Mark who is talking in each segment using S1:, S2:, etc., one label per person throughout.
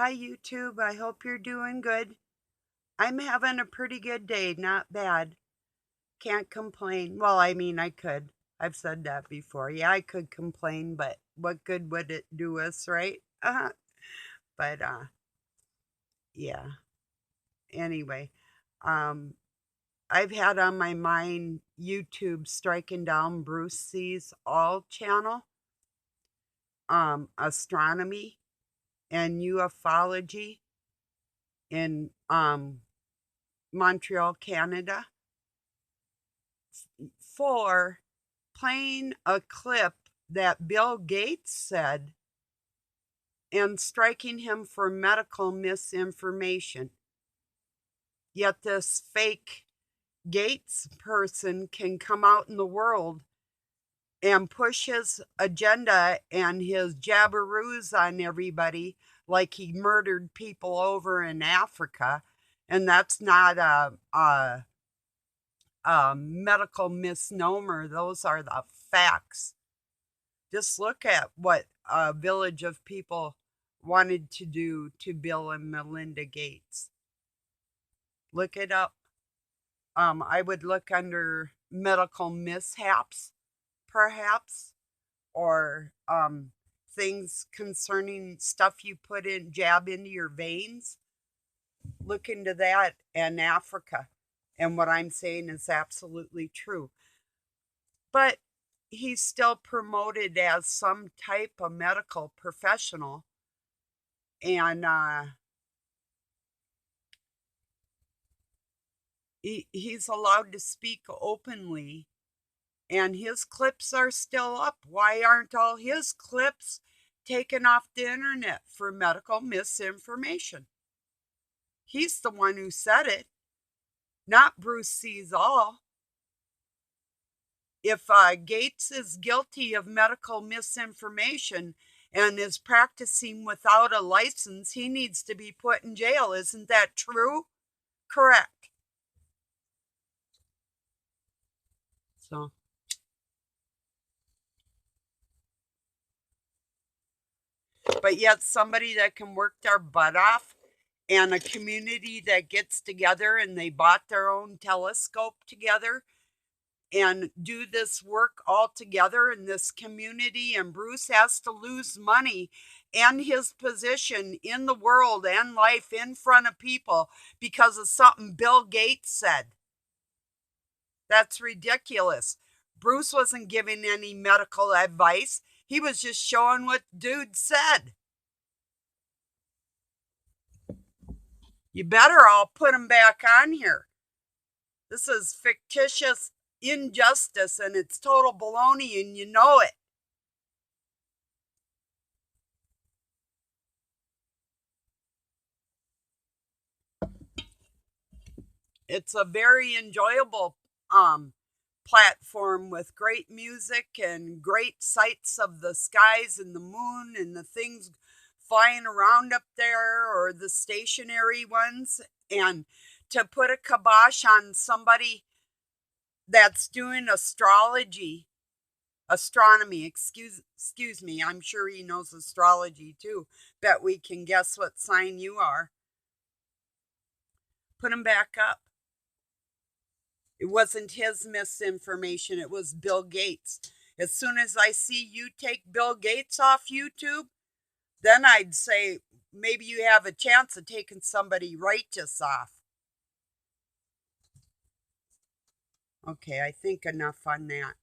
S1: Hi, YouTube. I hope you're doing good. I'm having a pretty good day, not bad. Can't complain. Well, I mean, I could. I've said that before. Yeah, I could complain, but what good would it do us, right? But yeah. Anyway, um, I've had on my mind YouTube striking down Bruce C's All channel, astronomy and ufology in Montreal, Canada, for playing a clip that Bill Gates said and striking him for medical misinformation. Yet this fake Gates person can come out in the world and push his agenda and his jabberoos on everybody like he murdered people over in Africa. And that's not a medical misnomer. Those are the facts. Just look at what a village of people wanted to do to Bill and Melinda Gates. Look it up. I would look under medical mishaps, perhaps, or things concerning stuff you put in, jab into your veins. Look into that and Africa. And what I'm saying is absolutely true. But he's still promoted as some type of medical professional. And he's allowed to speak openly, and his clips are still up. Why aren't all his clips taken off the internet for medical misinformation? He's the one who said it, not Bruce Sees All. If Gates is guilty of medical misinformation and is practicing without a license, he needs to be put in jail. Isn't that true? Correct. So, but yet somebody that can work their butt off, and a community that gets together and they bought their own telescope together and do this work all together in this community, and Bruce has to lose money and his position in the world and life in front of people because of something Bill Gates said. That's ridiculous. Bruce wasn't giving any medical advice. He was just showing what dude said. You better all put him back on here. This is fictitious injustice and it's total baloney, and you know it. It's a very enjoyable platform with great music and great sights of the skies and the moon and the things flying around up there, or the stationary ones. And to put a kibosh on somebody that's doing astronomy, excuse me, I'm sure he knows astrology too. Bet we can guess what sign you are. Put him back up. It wasn't his misinformation, it was Bill Gates. As soon as I see you take Bill Gates off YouTube, then I'd say maybe you have a chance of taking somebody righteous off. Okay, I think enough on that.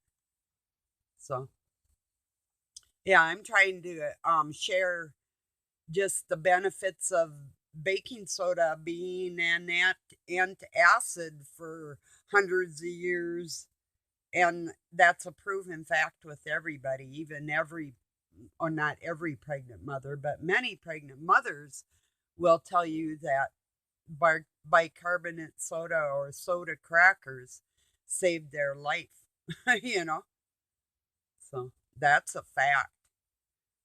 S1: So, yeah, I'm trying to share just the benefits of baking soda being an antacid for hundreds of years. And that's a proven fact with everybody, even or not every pregnant mother, but many pregnant mothers will tell you that bicarbonate soda or soda crackers saved their life, you know? So that's a fact.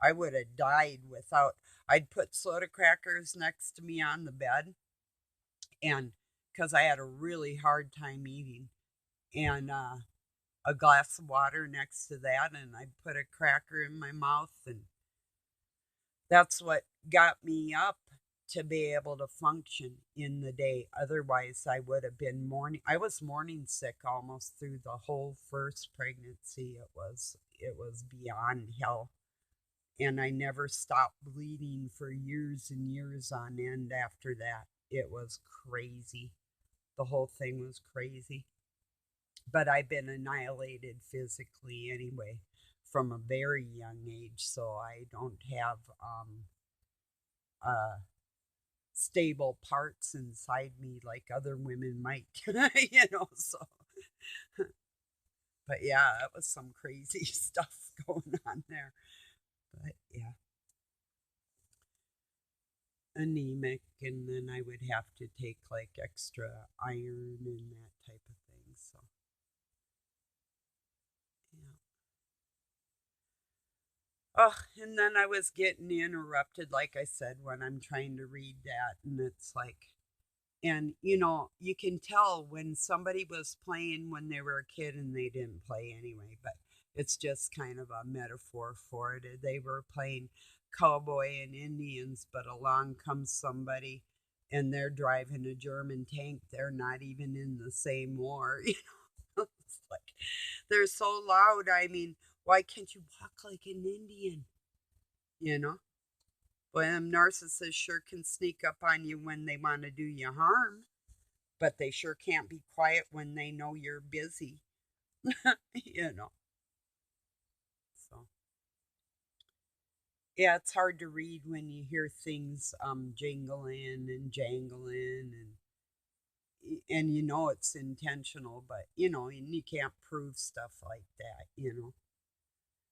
S1: I would have died without, I'd put soda crackers next to me on the bed, and because I had a really hard time eating, and a glass of water next to that, and I'd put a cracker in my mouth, and that's what got me up. to be able to function in the day. Otherwise, I would have been morning. I was morning sick almost through the whole first pregnancy. It was beyond hell, and I never stopped bleeding for years and years on end after that. It was crazy. The whole thing was crazy. But I've been annihilated physically anyway from a very young age, so I don't have uh, stable parts inside me like other women might, So, but yeah, it was some crazy stuff going on there. But yeah, anemic, and then I would have to take like extra iron and that type of thing. So, yeah. Oh, and then I was getting interrupted, like I said, when I'm trying to read that, and it's like, and you can tell when somebody was playing when they were a kid and they didn't play anyway, but it's just kind of a metaphor for it. They were playing cowboy and Indians, but along comes somebody and they're driving a German tank. They're not even in the same war. It's like they're so loud. I mean, why can't you walk like an Indian? You know? Well, them narcissists sure can sneak up on you when they want to do you harm, but they sure can't be quiet when they know you're busy, you know. So, yeah, it's hard to read when you hear things jingling and jangling and it's intentional, but and you can't prove stuff like that.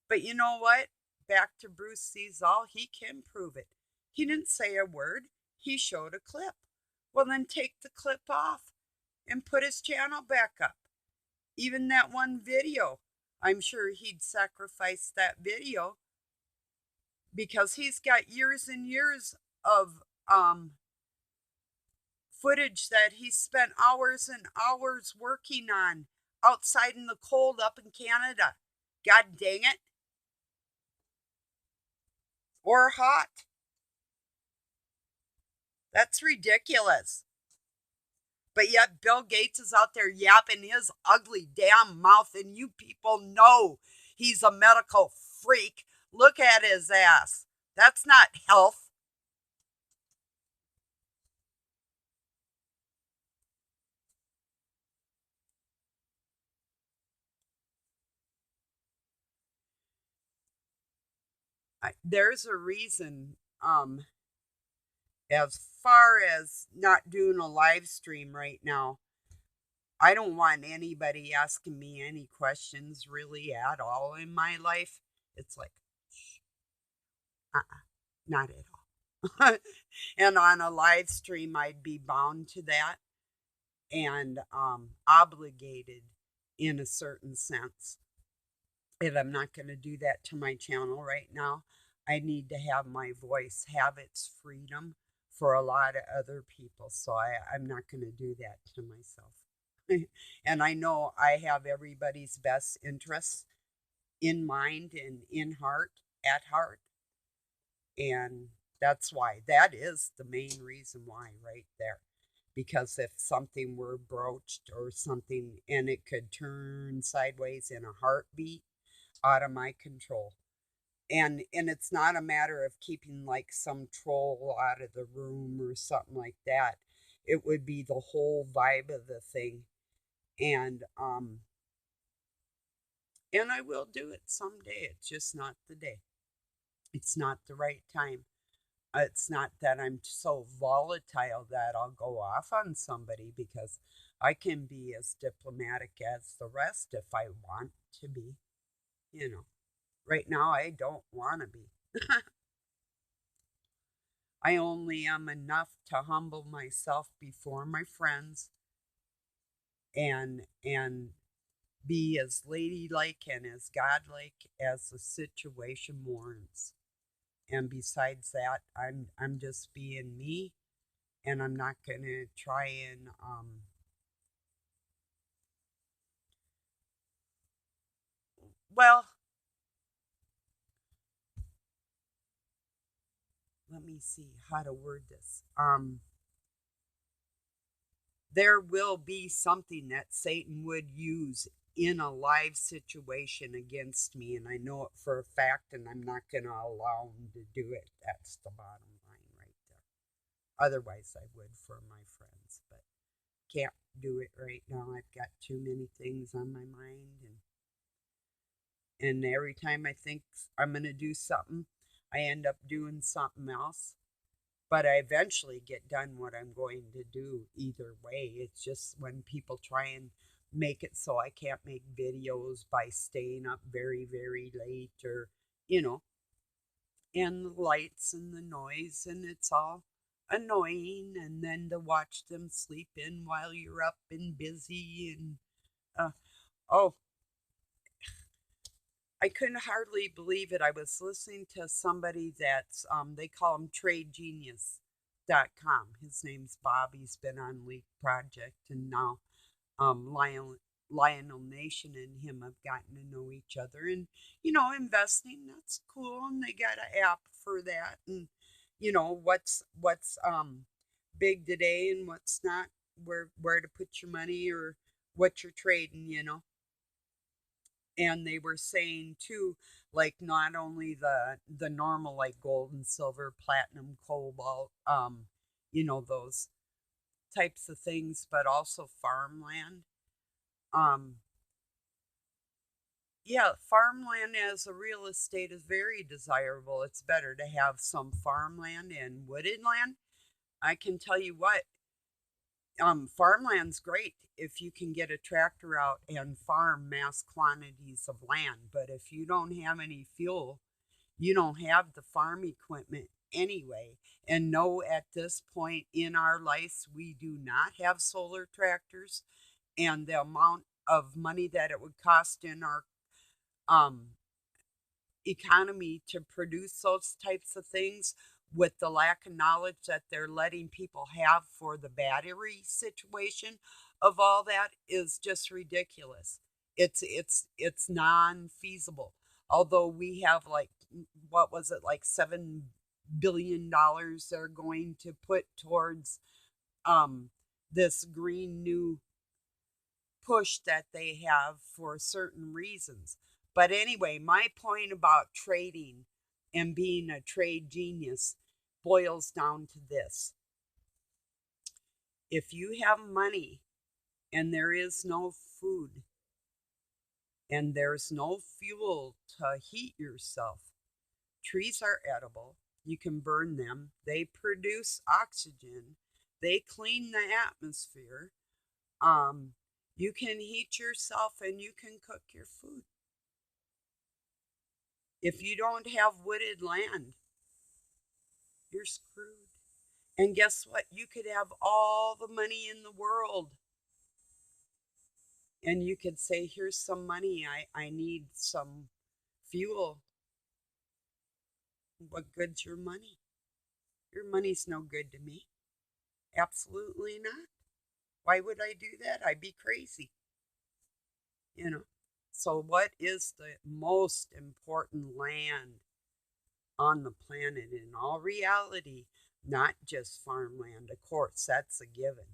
S1: But you know what? Back to Bruce sees all, he can prove it. He didn't say a word. He showed a clip. Well, then take the clip off and put his channel back up. Even that one video, I'm sure he'd sacrifice that video because he's got years and years of footage that he spent hours and hours working on outside in the cold up in Canada. God dang it. Or hot. That's ridiculous. But yet Bill Gates is out there yapping his ugly damn mouth, and you people know he's a medical freak. Look at his ass. That's not health. There's a reason, as far as not doing a live stream right now. I don't want anybody asking me any questions really at all in my life. It's like, not at all. And on a live stream, I'd be bound to that and obligated in a certain sense. And I'm not going to do that to my channel right now. I need to have my voice have its freedom for a lot of other people. So I'm not going to do that to myself. And I know I have everybody's best interests in mind and in heart, at heart. And that's why, that is the main reason why, right there. Because if something were broached or something and it could turn sideways in a heartbeat, out of my control. And it's not a matter of keeping like some troll out of the room or something like that. It would be the whole vibe of the thing. And I will do it someday. It's just not the day. It's not the right time. It's not that I'm so volatile that I'll go off on somebody, because I can be as diplomatic as the rest if I want to be. You know, right now I don't want to be. I only am enough to humble myself before my friends and be as ladylike and as godlike as the situation warrants. And besides that, I'm just being me, and I'm not gonna try and well, let let me see how to word this. There will be something that Satan would use in a live situation against me, and I know it for a fact, and I'm not going to allow him to do it. That's the bottom line right there. Otherwise, I would for my friends, but can't do it right now. I've got too many things on my mind, and every time I think I'm going to do something, I end up doing something else. But I eventually get done what I'm going to do either way. It's just when people try and make it so I can't make videos by staying up very, very late, or, you know, and the lights and the noise, and it's all annoying. And then to watch them sleep in while you're up and busy. And, oh, I couldn't hardly believe it. I was listening to somebody that's, they call him TradeGenius.com. His name's Bob. He's been on Leak Project, and now Lionel Nation and him have gotten to know each other. And, investing, that's cool. And they got an app for that. And, what's big today and what's not, where to put your money or what you're trading. And they were saying too, like, not only the normal, like gold and silver, platinum, cobalt, those types of things, but also farmland. um yeah, farmland as a real estate is very desirable. It's better to have some farmland and wooded land. I can tell you what, farmland's great if you can get a tractor out and farm mass quantities of land. But if you don't have any fuel, you don't have the farm equipment anyway. And no, at this point in our lives, we do not have solar tractors. And the amount of money that it would cost in our um, economy to produce those types of things, with the lack of knowledge that they're letting people have for the battery situation of all that, is just ridiculous. It's non-feasible. Although we have, like, what was it, like $7 billion they're going to put towards um this green new push that they have for certain reasons. But anyway, my point about trading and being a trade genius boils down to this. If you have money and there is no food and there's no fuel to heat yourself, trees are edible. You can burn them. They produce oxygen. They clean the atmosphere. Um, you can heat yourself and you can cook your food. If you don't have wooded land, you're screwed. And guess what? You could have all the money in the world. And you could say, here's some money. I need some fuel. What good's your money? Your money's no good to me. Absolutely not. Why would I do that? I'd be crazy. So what is the most important land on the planet in all reality? Not just farmland, of course, that's a given,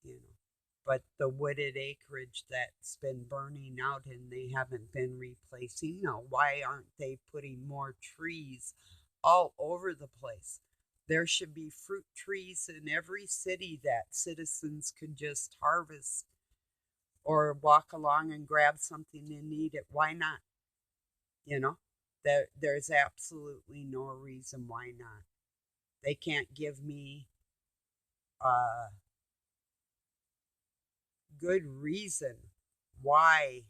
S1: you know, but the wooded acreage that's been burning out and they haven't been replacing. Now, why aren't they putting more trees all over the place? There should be fruit trees in every city that citizens could just harvest or walk along and grab something and eat it. Why not? You know, there's absolutely no reason why not. They can't give me a good reason why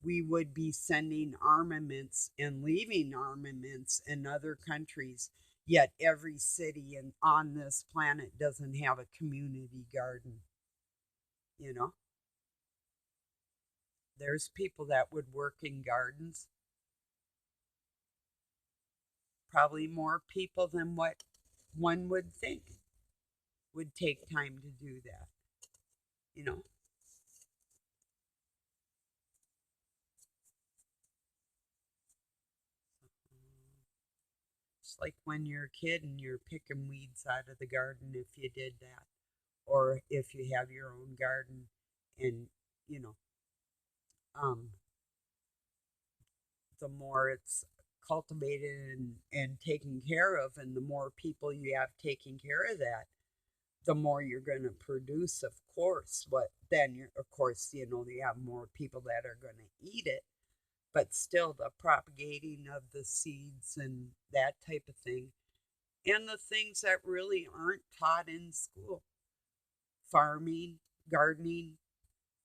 S1: we would be sending armaments and leaving armaments in other countries, yet every city on this planet doesn't have a community garden. You know, there's people that would work in gardens, probably more people than what one would think would take time to do that, you know. It's like when you're a kid and you're picking weeds out of the garden if you did that. Or if you have your own garden and, you know, um, the more it's cultivated and taken care of, and the more people you have taking care of that, the more you're going to produce, of course. What then, you're, of course, you have more people that are going to eat it, but still the propagating of the seeds and that type of thing, and the things that really aren't taught in school, farming, gardening,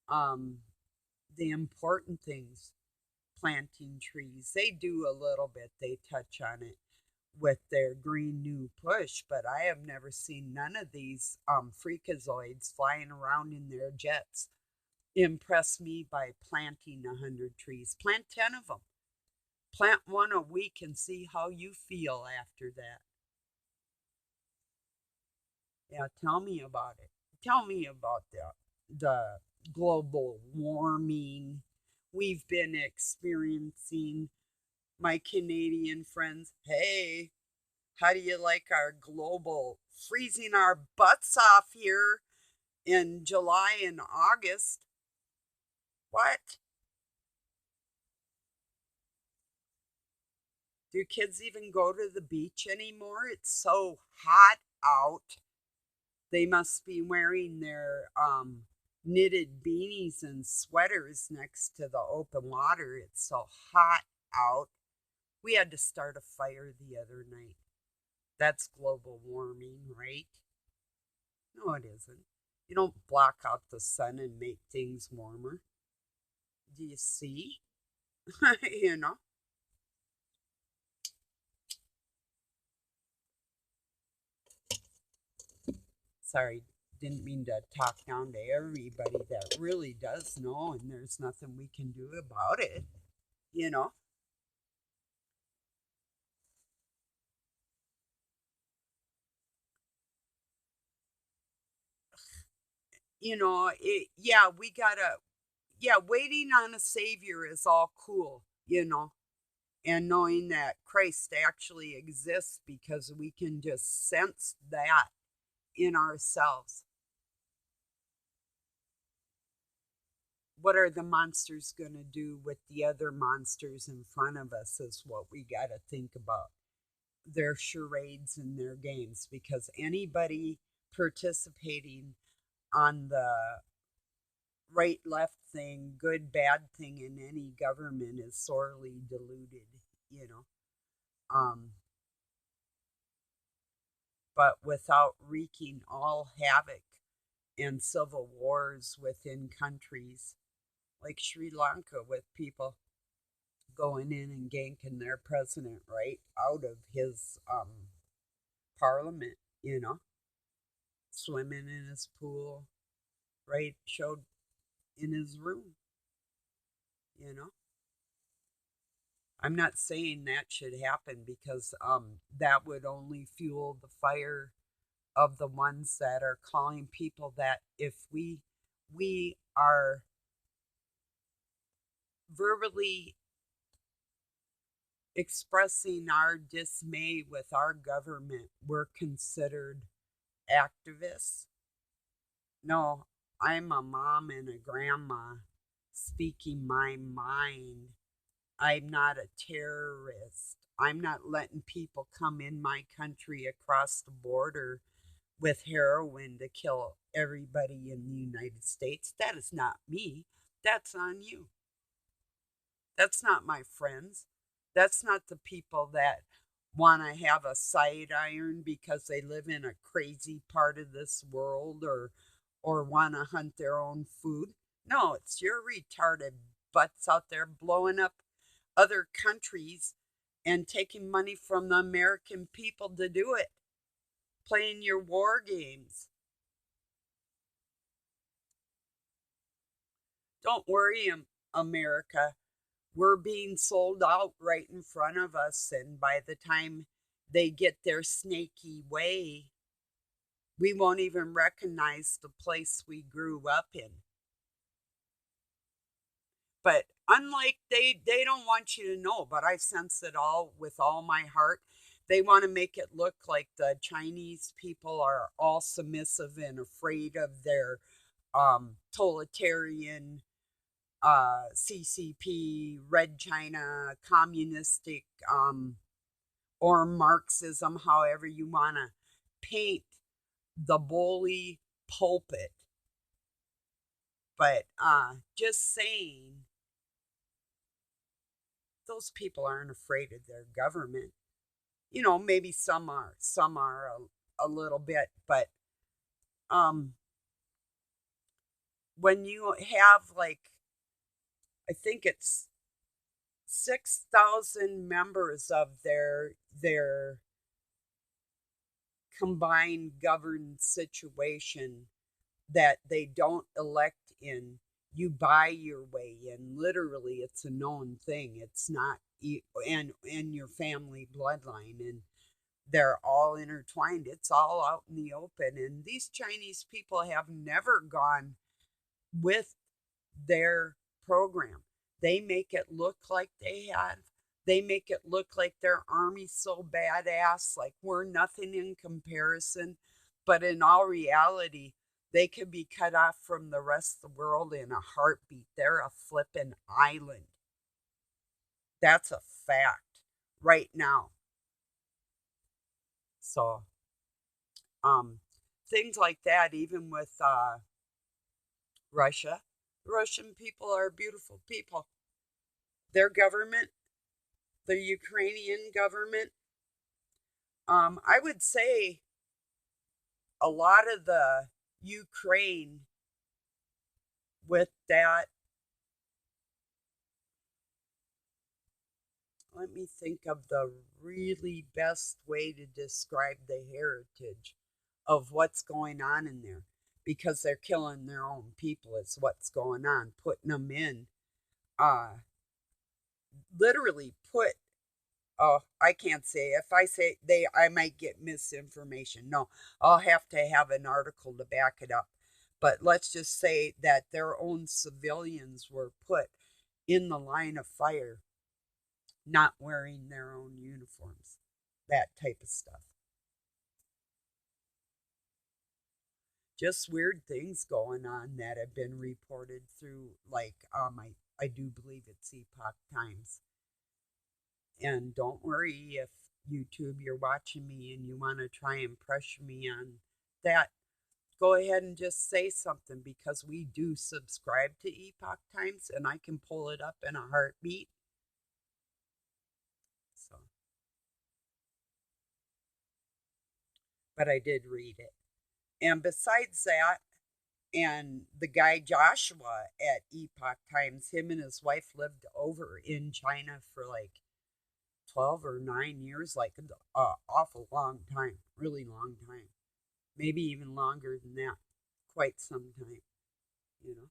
S1: um, the important things, planting trees. They do a little bit, they touch on it with their Green New Push, but I have never seen none of these freakazoids flying around in their jets impress me by planting 100 trees. Plant 10 of them. Plant one a week and see how you feel after that. Yeah, tell me about it. Tell me about the global warming we've been experiencing. My Canadian friends, hey, how do you like our global freezing our butts off here in July and August? What? Do kids even go to the beach anymore? It's so hot out. They must be wearing their knitted beanies and sweaters next to the open water. It's so hot out. We had to start a fire the other night. That's global warming, right? No, it isn't. You don't block out the sun and make things warmer. Do you see? you know? Sorry, didn't mean to talk down to everybody that really does know, and there's nothing we can do about it, you know? Yeah, we gotta, yeah, waiting on a savior is all cool, and knowing that Christ actually exists because we can just sense that in ourselves. What are the monsters going to do with the other monsters in front of us is what we got to think about. Their charades and their games, because anybody participating on the right left thing, good bad thing in any government is sorely deluded, you know. Um, but without wreaking all havoc and civil wars within countries like Sri Lanka, with people going in and ganking their president right out of his parliament, swimming in his pool, right, showed in his room, you know. I'm not saying that should happen because that would only fuel the fire of the ones that are calling people that if we are verbally expressing our dismay with our government, we're considered activists. No, I'm a mom and a grandma speaking my mind. I'm not a terrorist. I'm not letting people come in my country across the border with heroin to kill everybody in the United States. That is not me. That's on you. That's not my friends. That's not the people that want to have a side iron because they live in a crazy part of this world or want to hunt their own food. No, it's your retarded butts out there blowing up other countries and taking money from the American people to do it, playing your war games. Don't worry, America. We're being sold out right in front of us, and by the time they get their snaky way, we won't even recognize the place we grew up in. But unlike they don't want you to know, but I sense it all with all my heart. they want to make it look like the Chinese people are all submissive and afraid of their totalitarian CCP, Red China, communistic, or Marxism, however you want to paint the bully pulpit. But just saying, those people aren't afraid of their government. You know, maybe some are a little bit, but um, when you have like, I think it's 6,000 members of their combined governed situation that they don't elect in, you buy your way in. Literally, it's a known thing. It's not and your family bloodline, and they're all intertwined. It's all out in the open, and these Chinese people have never gone with their program. They make it look like they have. They make it look like their army's so badass, like we're nothing in comparison. But in all reality, they can be cut off from the rest of the world in a heartbeat. They're a flippin' island. That's a fact right now. So, um, things like that, even with Russia, the Russian people are beautiful people. Their government, the Ukrainian government, I would say a lot of the Ukraine with that, let me think of the really best way to describe the heritage of what's going on in there, because they're killing their own people is what's going on, putting them in, uh literally put, oh, I can't say. If I say they, I might get misinformation. No, I'll have to have an article to back it up. But let's just say that their own civilians were put in the line of fire, not wearing their own uniforms. That type of stuff. Just weird things going on that have been reported through, like, I do believe it's Epoch Times. And don't worry if YouTube, you're watching me and you want to try and pressure me on that. Go ahead and just say something, because we do subscribe to Epoch Times and I can pull it up in a heartbeat. So, but I did read it. And besides that, and the guy Joshua at Epoch Times, him and his wife lived over in China for like 12 or 9 years, like an awful long time, really long time, maybe even longer than that, quite some time, you know.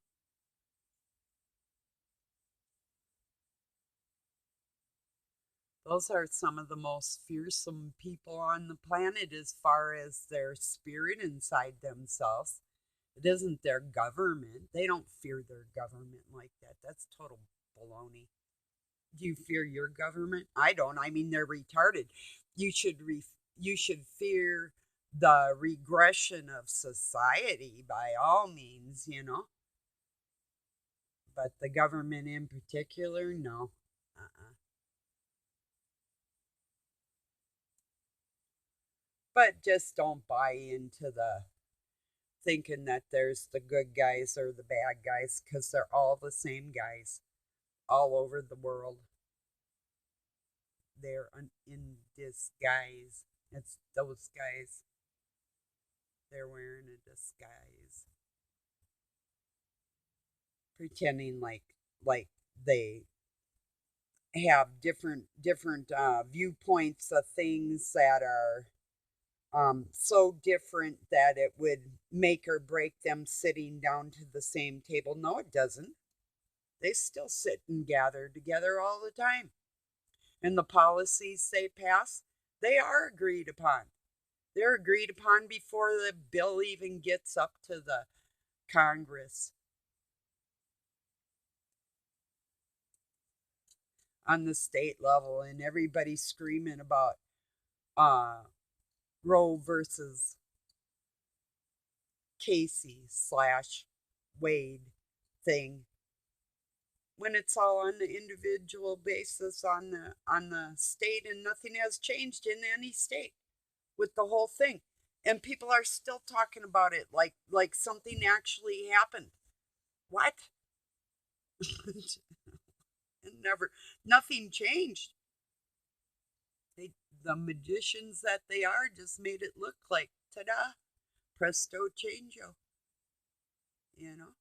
S1: Those are some of the most fearsome people on the planet as far as their spirit inside themselves. It isn't their government. They don't fear their government like that. That's total baloney. Do you fear your government? I don't. I mean, they're retarded. You should fear the regression of society by all means, you know. But the government in particular, no. Uh-uh. But just don't buy into the thinking that there's the good guys or the bad guys, because they're all the same guys all over the world. They're in disguise. It's those guys. They're wearing a disguise, pretending like they have different viewpoints of things that are so different that it would make or break them sitting down to the same table. No, it doesn't. They still sit and gather together all the time. And the policies they pass, they are agreed upon. They're agreed upon before the bill even gets up to the Congress. On the state level, and everybody's screaming about uh, Roe versus Casey slash Wade thing, when it's all on the individual basis on the state, and nothing has changed in any state with the whole thing, and people are still talking about it like something actually happened. What? And never, nothing changed. They, the magicians that they are, just made it look like ta-da, presto changeo, you know.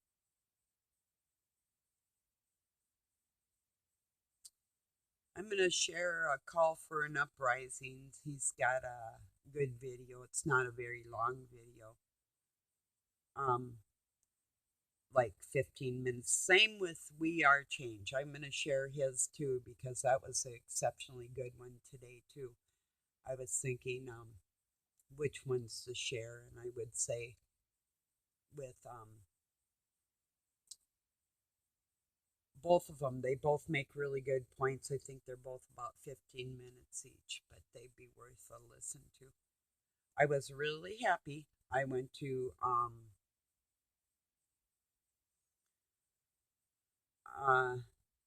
S1: I'm going to share a call for an uprising. He's got a good video. It's not a very long video. Um, like 15 minutes. Same with We Are Change. I'm going to share his too because that was an exceptionally good one today too. I was thinking which ones to share, and I would say with both of them, they both make really good points. I think they're both about 15 minutes each, but they'd be worth a listen to. I was really happy. I went to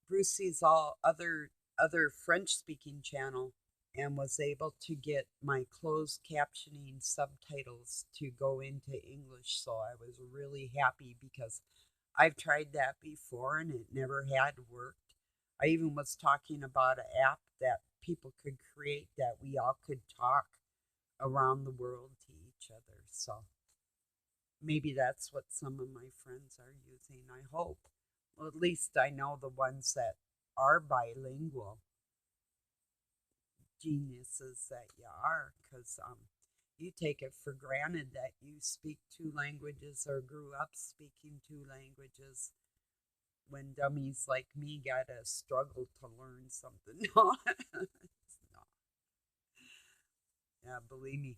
S1: Brucey's all other French speaking channel and was able to get my closed captioning subtitles to go into English. So I was really happy because I've tried that before and it never had worked. I even was talking about an app that people could create that we all could talk around the world to each other. So maybe that's what some of my friends are using, I hope. Well, at least I know the ones that are bilingual geniuses that you are, because you take it for granted that you speak two languages or grew up speaking two languages when dummies like me gotta struggle to learn something. No, no. Yeah, believe me,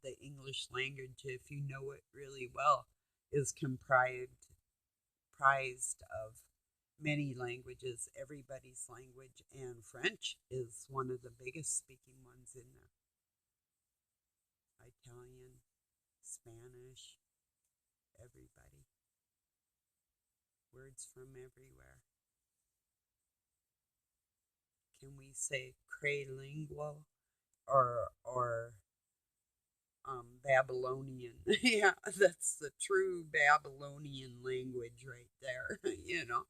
S1: the English language, if you know it really well, is comprised of many languages, everybody's language, and French is one of the biggest speaking ones in there. Italian, Spanish, everybody. Words from everywhere. Can we say cralingual or Babylonian? Yeah, that's the true Babylonian language right there, you know,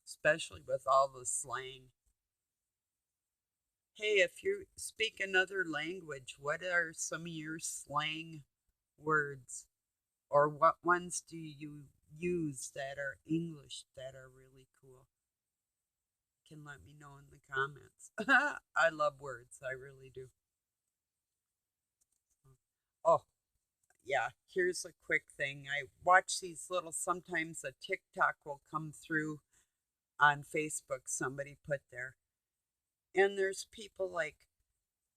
S1: especially with all the slang. Hey, if you speak another language, what are some of your slang words? Or what ones do you use that are English that are really cool? You can let me know in the comments. I love words, I really do. Oh, yeah, here's a quick thing. I watch these little, sometimes a TikTok will come through on Facebook, somebody put there. And there's people like,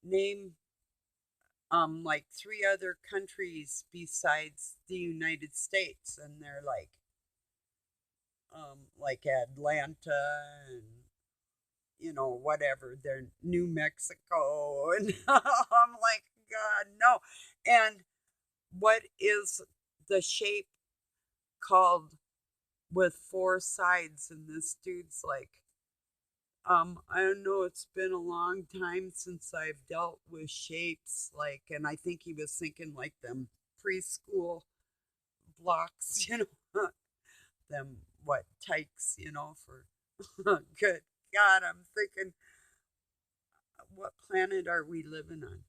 S1: name like three other countries besides the United States, and they're like Atlanta and whatever. They're New Mexico, and I'm like, God, no. And what is the shape called with four sides? And this dude's like, I don't know, it's been a long time since I've dealt with shapes, like, and I think he was thinking like them preschool blocks, them what tykes, for good God, I'm thinking, what planet are we living on?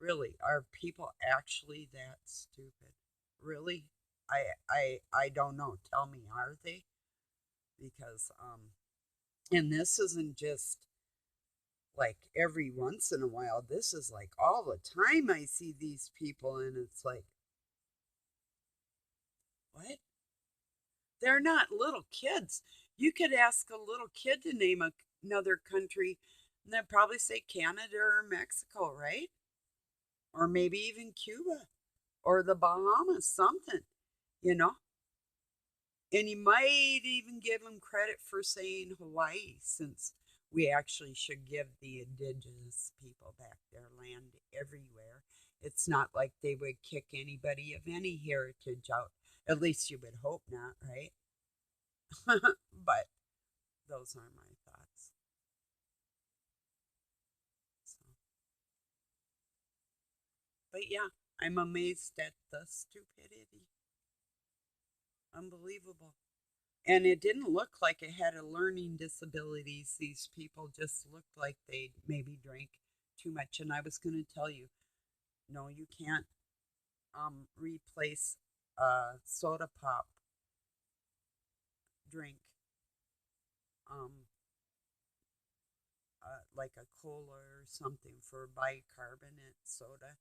S1: Really, are people actually that stupid? Really? I don't know. Tell me, are they? Because and this isn't just like every once in a while. This is like all the time I see these people, and it's like, what? They're not little kids. You could ask a little kid to name another country, and they'd probably say Canada or Mexico, right? Or maybe even Cuba or the Bahamas, something, you know? And you might even give them credit for saying Hawaii, since we actually should give the indigenous people back their land everywhere. It's not like they would kick anybody of any heritage out. At least you would hope not, right? But those are my thoughts. So, but yeah, I'm amazed at the stupidity. Unbelievable. And it didn't look like it had a learning disabilities. These people just looked like they maybe drank too much. And I was going to tell you, no, you can't replace a soda pop drink, um, like a cola or something, for bicarbonate soda.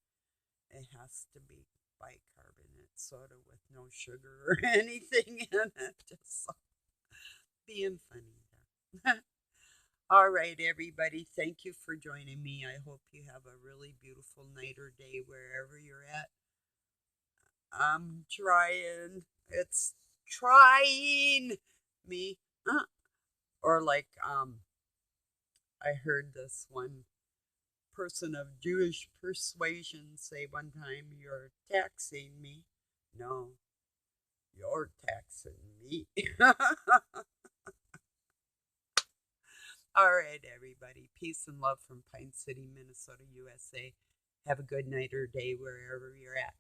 S1: It has to be bicarbonate soda with no sugar or anything in it. Just so being funny there. All right, everybody. Thank you for joining me. I hope you have a really beautiful night or day wherever you're at. I'm trying. It's trying me. Or like I heard this one person of Jewish persuasion say one time, "You're taxing me." No, you're taxing me. All right, everybody. Peace and love from Pine City, Minnesota, USA. Have a good night or day wherever you're at.